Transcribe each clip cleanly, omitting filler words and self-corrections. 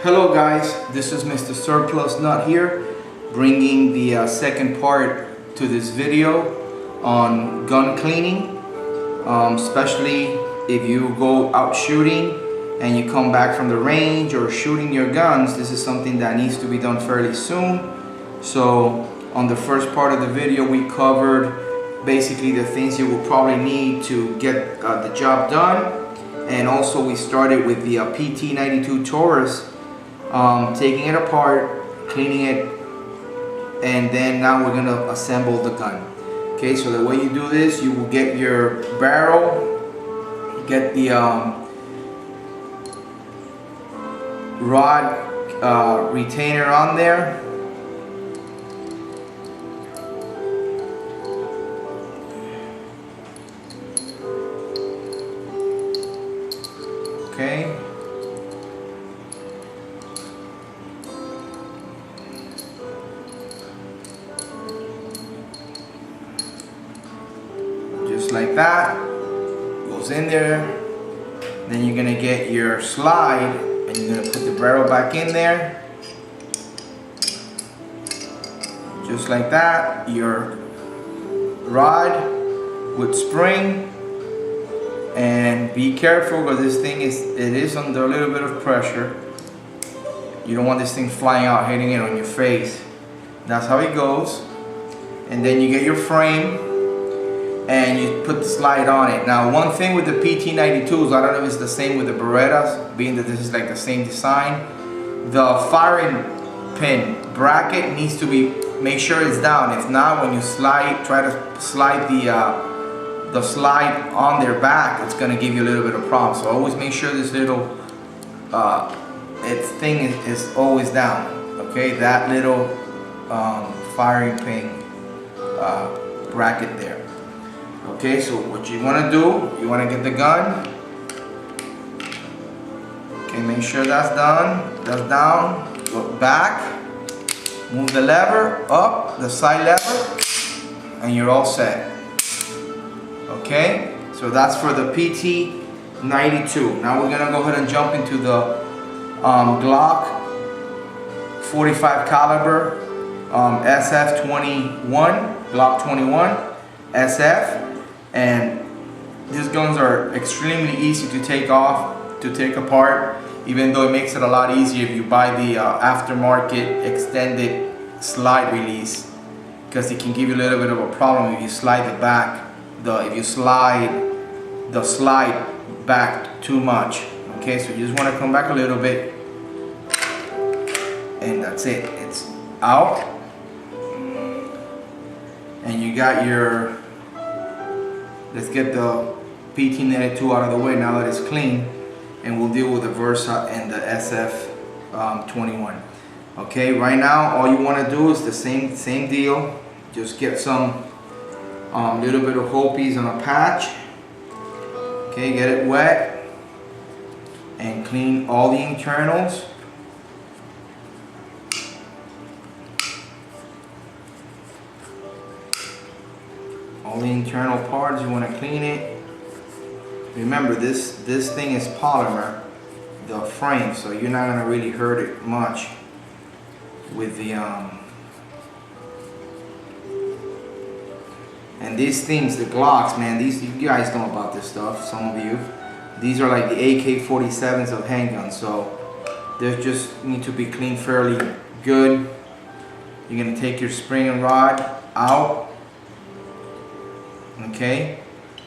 Hello guys, this is Mr. Surplus Nut here, bringing the second part to this video on gun cleaning. Especially if you go out shooting and you come back from the range or shooting your guns, this is something that needs to be done fairly soon. So on the first part of the video we covered basically the things you will probably need to get the job done, and also we started with the PT92 Taurus, taking it apart, cleaning it, and then now we're gonna assemble the gun. Okay, so the way you do this, you will get your barrel, get the rod retainer on there. Okay. Just like that, goes in there. Then you're gonna get your slide and you're gonna put the barrel back in there. Just like that, your rod with spring. And be careful because this thing is under a little bit of pressure. You don't want this thing flying out, hitting it on your face. That's how it goes. And then you get your frame and you put the slide on it. Now one thing with the PT92s, I don't know if it's the same with the Berettas, being that this is like the same design, the firing pin bracket needs to be, make sure it's down. If not, when you slide, try to slide the slide on their back, it's gonna give you a little bit of problem. So always make sure this little thing is always down. Okay, that little firing pin bracket there. Okay, so what you want to do, you want to get the gun. Okay, make sure that's done. That's down. Look back. Move the lever up, the side lever, and you're all set. Okay, so that's for the PT92. Now we're gonna go ahead and jump into the Glock 45 caliber SF21, Glock 21 SF, and these guns are extremely easy to take off, to take apart, even though it makes it a lot easier if you buy the aftermarket extended slide release, because it can give you a little bit of a problem if you slide the back. If you slide the slide back too much. Okay, so you just want to come back a little bit, and that's it. It's out, and you got your. Let's get the PT92 out of the way now that it's clean, and we'll deal with the Versa and the SF21. Okay, right now all you want to do is the same deal. Just get some. Little bit of Hopies on a patch. Okay, get it wet and clean all the internals. All the internal parts, you want to clean it. Remember, this thing is polymer, the frame, so you're not gonna really hurt it much with the And these things, the Glocks, man, these, you guys know about this stuff, some of you. These are like the AK-47s of handguns, so they just need to be cleaned fairly good. You're gonna take your spring and rod out, okay,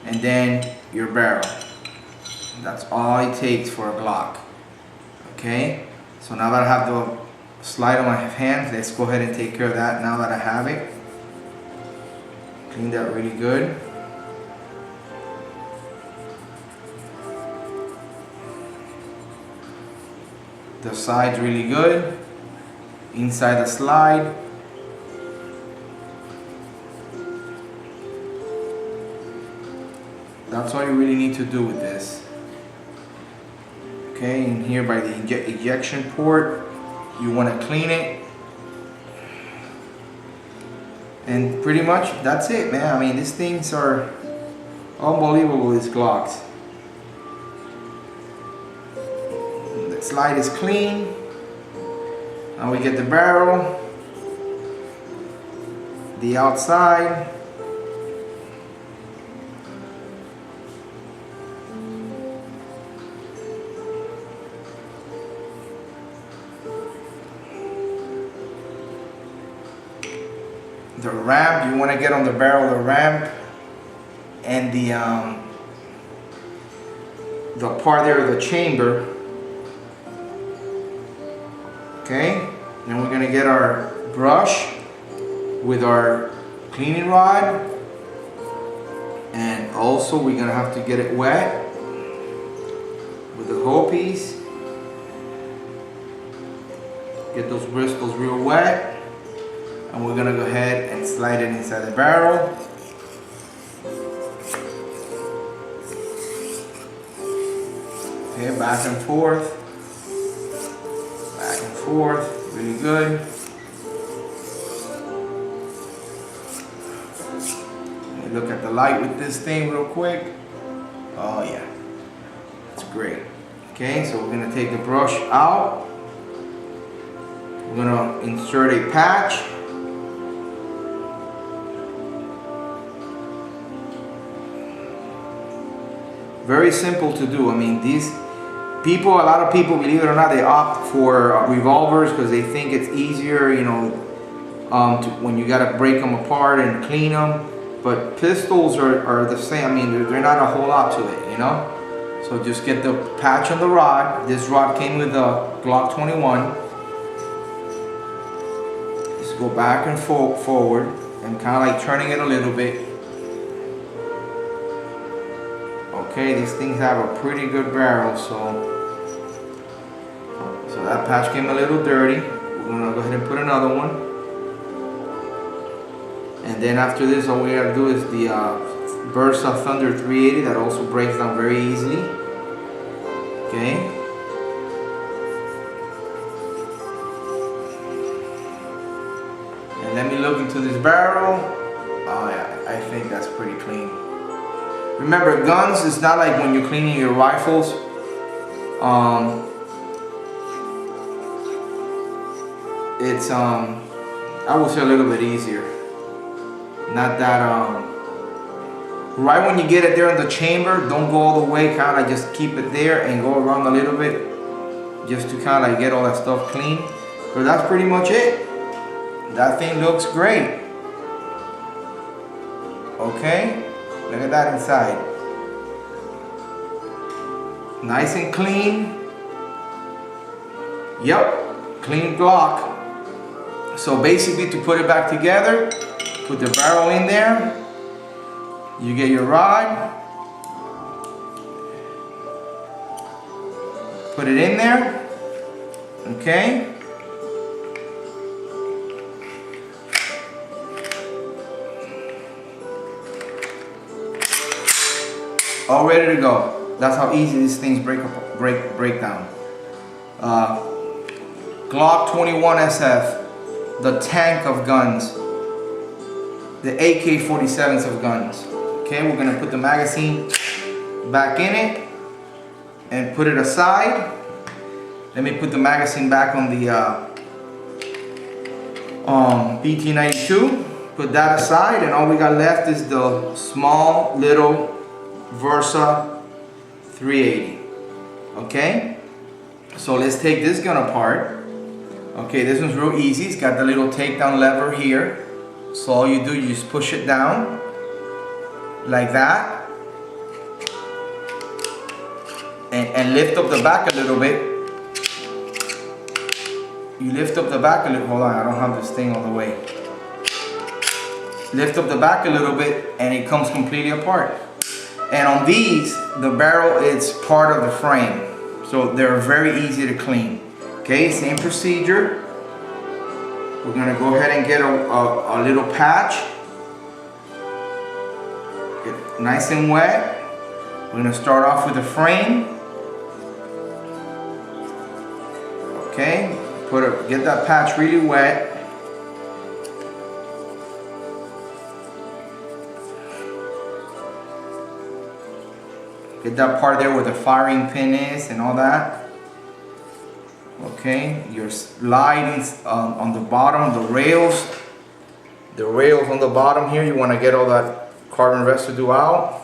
and then your barrel. That's all it takes for a Glock, okay. So now that I have the slide on my hands, let's go ahead and take care of that now that I have it. Clean that really good. The side's really good. Inside the slide. That's all you really need to do with this. Okay, and here by the ejection port, you want to clean it. And pretty much that's it, man. I mean, these things are unbelievable, these Glocks. The slide is clean. Now we get the barrel, the outside. The ramp, you want to get on the barrel, the ramp, and the part there of the chamber. Okay, then we're gonna get our brush with our cleaning rod, and also we're gonna have to get it wet with the whole piece. Get those bristles real wet. And we're gonna go ahead and slide it inside the barrel. Okay, back and forth, really good. Let me look at the light with this thing real quick. Oh yeah, it's great. Okay, so we're gonna take the brush out. We're gonna insert a patch. Very simple to do. I mean, these people, a lot of people, believe it or not, they opt for revolvers because they think it's easier, you know, when you gotta break them apart and clean them. But pistols are the same. I mean, they're not a whole lot to it, you know. So just get the patch on the rod. This rod came with a Glock 21. Just go back and forward and kind of like turning it a little bit. Okay, these things have a pretty good barrel, so that patch came a little dirty. We're gonna go ahead and put another one. And then after this, all we gotta do is the Versa Thunder 380 that also breaks down very easily. Okay. And let me look into this barrel. Oh yeah, I think that's pretty clean. Remember, guns is not like when you're cleaning your rifles. It's I would say a little bit easier. Not that right when you get it there in the chamber, don't go all the way, kind of just keep it there and go around a little bit just to kind of like get all that stuff clean. So that's pretty much it. That thing looks great. Okay, look at that inside. Nice and clean. Yep, clean Glock. So basically, to put it back together, put the barrel in there, you get your rod, put it in there, okay? All ready to go. That's how easy these things break down. Glock 21 SF, the tank of guns, the AK-47s of guns. Okay, we're gonna put the magazine back in it and put it aside. Let me put the magazine back on the BT92. Put that aside, and all we got left is the small little Versa 380. Okay, so let's take this gun apart. Okay, this one's real easy. It's got the little takedown lever here. So all you do, you just push it down like that, and lift up the back a little bit. You lift up the back a little. Hold on, I don't have this thing all the way. Lift up the back a little bit, and it comes completely apart. And on these, the barrel is part of the frame, so they're very easy to clean. Okay, same procedure. We're gonna go ahead and get a little patch. Get nice and wet. We're gonna start off with the frame. Okay, get that patch really wet. Get that part there where the firing pin is and all that. Okay, your slidings on the bottom, the rails on the bottom here, you want to get all that carbon residue out.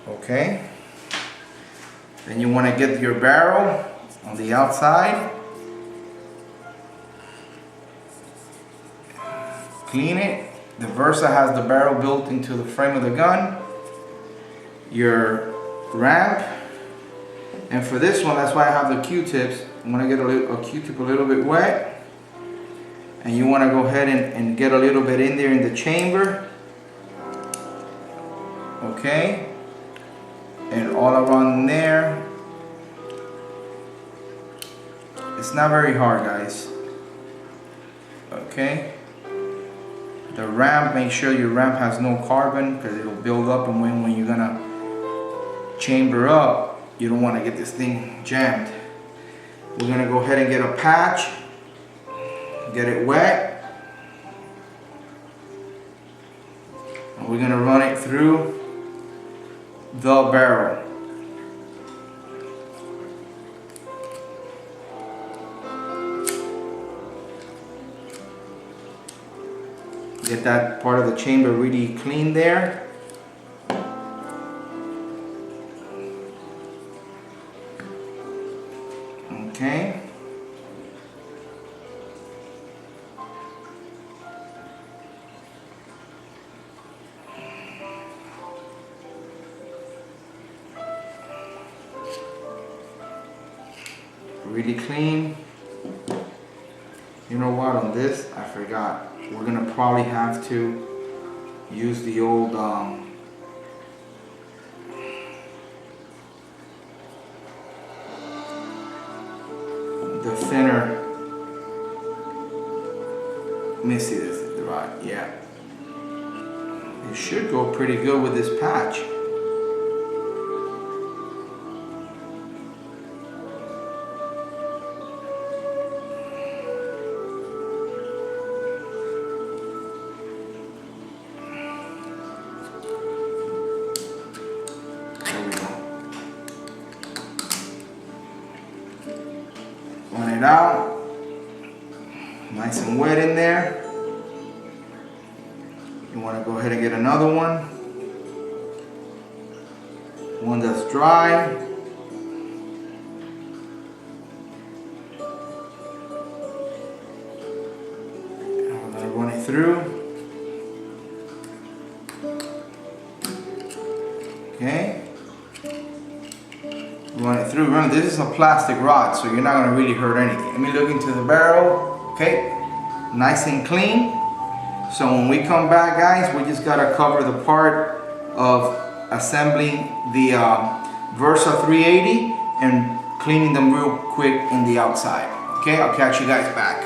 Okay, then you want to get your barrel on the outside, clean it. The Versa has the barrel built into the frame of the gun. Your ramp, and for this one, that's why I have the Q-tips. I'm going to get a Q-tip a little bit wet, and you want to go ahead and get a little bit in there in the chamber. Okay, and all around there. It's not very hard, guys. Okay, the ramp, make sure your ramp has no carbon because it'll build up, and when you're gonna chamber up, you don't want to get this thing jammed. We're gonna go ahead and get a patch, get it wet, and we're gonna run it through the barrel. Get that part of the chamber really clean there. Okay. Really clean. You know what, on this, I forgot. We're gonna probably have to use the old the thinner. Let me see this, right? Yeah. It should go pretty good with this patch. Run it out, nice and wet in there. You want to go ahead and get another one that's dry. I'm going to run it through. Okay. Run it through. Remember, this is a plastic rod, so you're not going to really hurt anything. Let me look into the barrel. Okay, nice and clean. So when we come back, guys, we just got to cover the part of assembling the Versa 380 and cleaning them real quick in the outside. Okay, I'll catch you guys back.